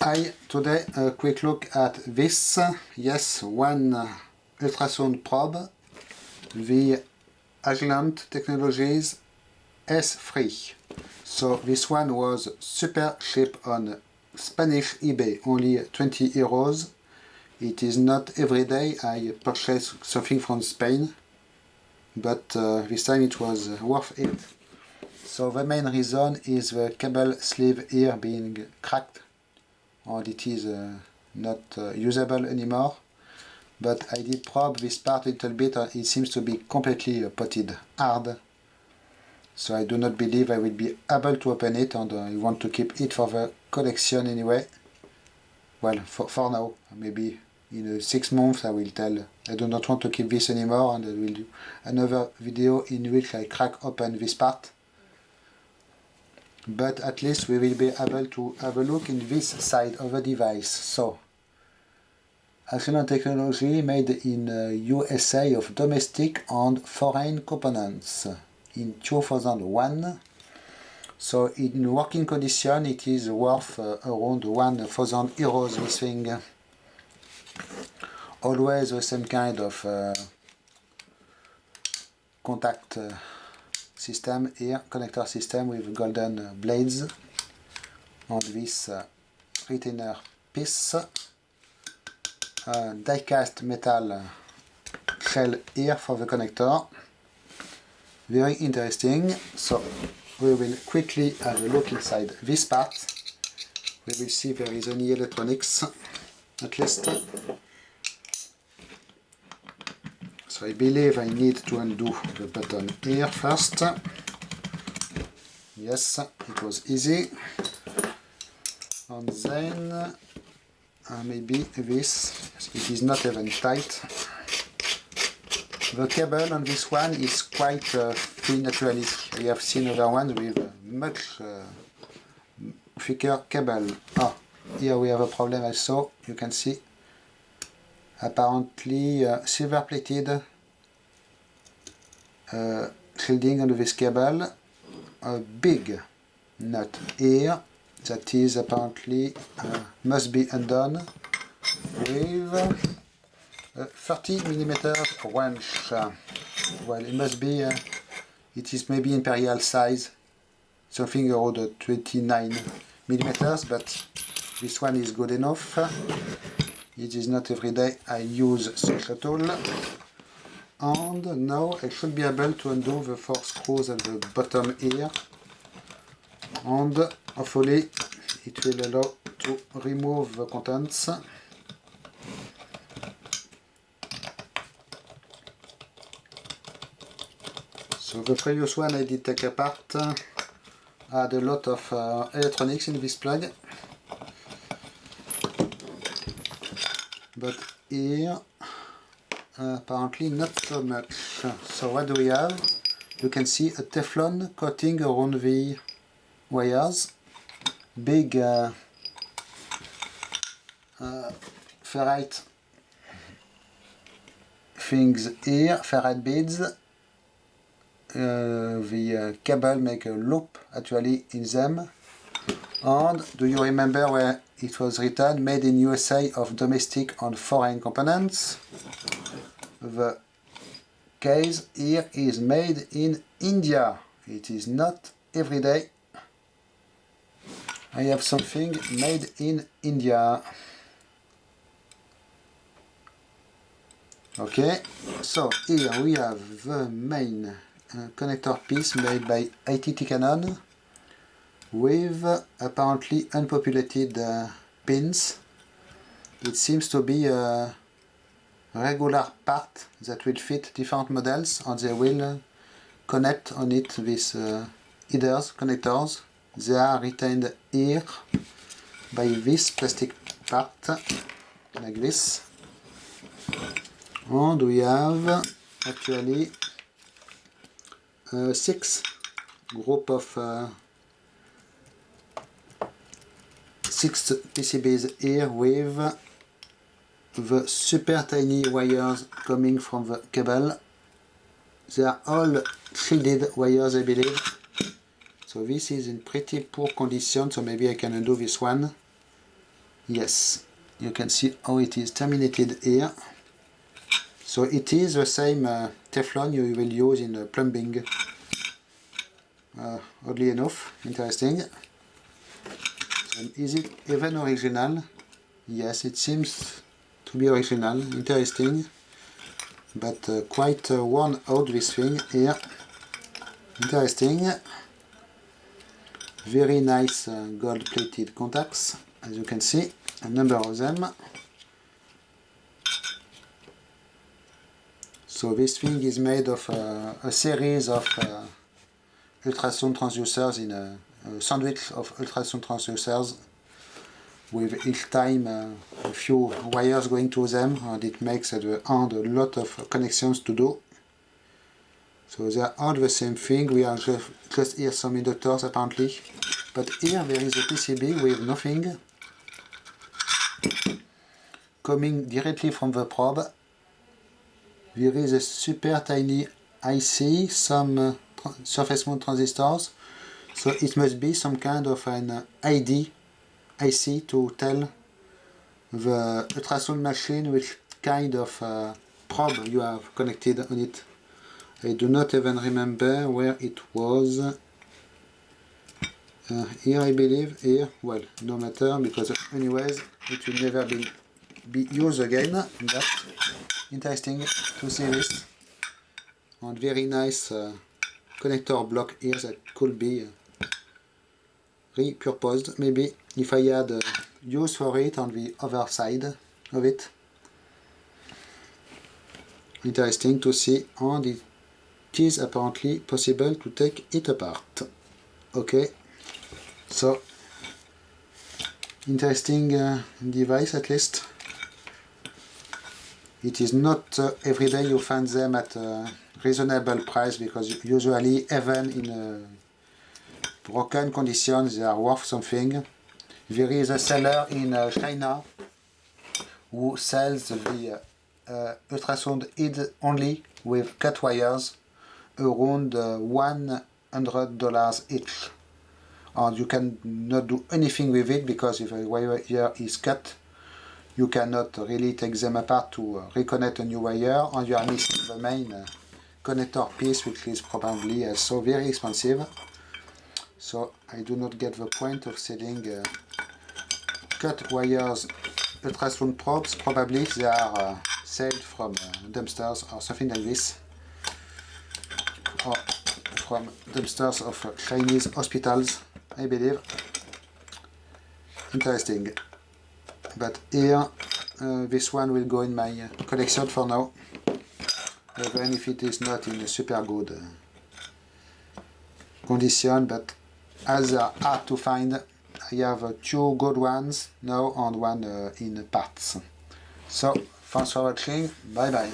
Hi, today a quick look at this. Yes, one ultrasound probe, the Agilent Technologies S3. So this one was super cheap on Spanish eBay, only 20 euros. It is not every day I purchase something from Spain, but this time it was worth it. So the main reason is the cable sleeve here being cracked, and it is not usable anymore. But I did probe this part a little bit, and it seems to be completely potted hard. So I do not believe I will be able to open it, and I want to keep it for the collection anyway. Well, for now, maybe in 6 months I will tell I do not want to keep this anymore, and I will do another video in which I crack open this part. But at least we will be able to have a look in this side of the device. So, Agilent Technology made in USA of domestic and foreign components in 2001. So in working condition it is worth around 1,000 euros this thing. Always the same kind of contact system here, connector system with golden blades, and this retainer piece, die-cast metal shell here for the connector. Very interesting. So we will quickly have a look inside this part. We will see if there is any electronics, at least. So I believe I need to undo the button here first. Yes, it was easy. And then maybe this, it is not even tight. The cable on this one is quite thin naturally. I have seen other ones with much thicker cable. Ah, here we have a problem also, you can see. Apparently silver plated shielding on this cable, a big nut here that is apparently must be undone with a 30mm wrench. Well, it must be it is maybe imperial size, something around 29mm, but this one is good enough. It is not every day I use such a tool. And now I should be able to undo the 4 screws at the bottom here, and hopefully it will allow to remove the contents. So the previous one I did take apart had a lot of electronics in this plug, but here apparently not so much. So what do we have? You can see a Teflon coating around the wires, big ferrite things here, ferrite beads. The cable make a loop actually in them. And do you remember where it was written made in USA of domestic and foreign components? The case here is made in India. It is not every day I have something made in India. Okay, so here we have the main connector piece made by ITT Cannon with apparently unpopulated pins. It seems to be a regular part that will fit different models, and they will connect on it with headers, connectors. They are retained here by this plastic part, like this. And we have actually 6 group of 6 PCBs here with the super tiny wires coming from the cable. They are all shielded wires, I believe. So this is in pretty poor condition, so maybe I can undo this one. Yes, you can see how it is terminated here. So it is the same Teflon you will use in plumbing. Oddly enough, interesting. So is it even original? Yes, it seems to be original, interesting, but quite worn out, this thing here. Interesting. Very nice gold plated contacts, as you can see, a number of them. So this thing is made of a series of ultrasound transducers in a sandwich of ultrasound transducers with each time a few wires going to them, and it makes at the end a lot of connections to do. So they are all the same thing. We are just here some inductors apparently, but here there is a PCB with nothing coming directly from the probe. There is a super tiny IC, some surface mount transistors, so it must be some kind of an ID IC to tell the ultrasound machine which kind of probe you have connected on it. I do not even remember where it was. Here I believe, here, well, no matter, because anyways it will never be used again, but interesting to see this. And very nice connector block here that could be repurposed maybe if I had use for it on the other side of it. Interesting to see, and it is apparently possible to take it apart. Okay, so interesting device at least. It is not every day you find them at a reasonable price, because usually even in broken conditions they are worth something. There is a seller in China who sells the ultrasound head only with cut wires around $100 each, and you cannot do anything with it because if a wire here is cut, you cannot really take them apart to reconnect a new wire, and you are missing the main connector piece, which is probably so very expensive. So I do not get the point of selling cut wires ultrasound probes. Probably they are sold from dumpsters or something like this, or from dumpsters of Chinese hospitals, I believe. Interesting. But here, this one will go in my collection for now, even if it is not in a super good condition, but as they are hard to find, I have two good ones now and one in parts. So, thanks for watching, bye bye.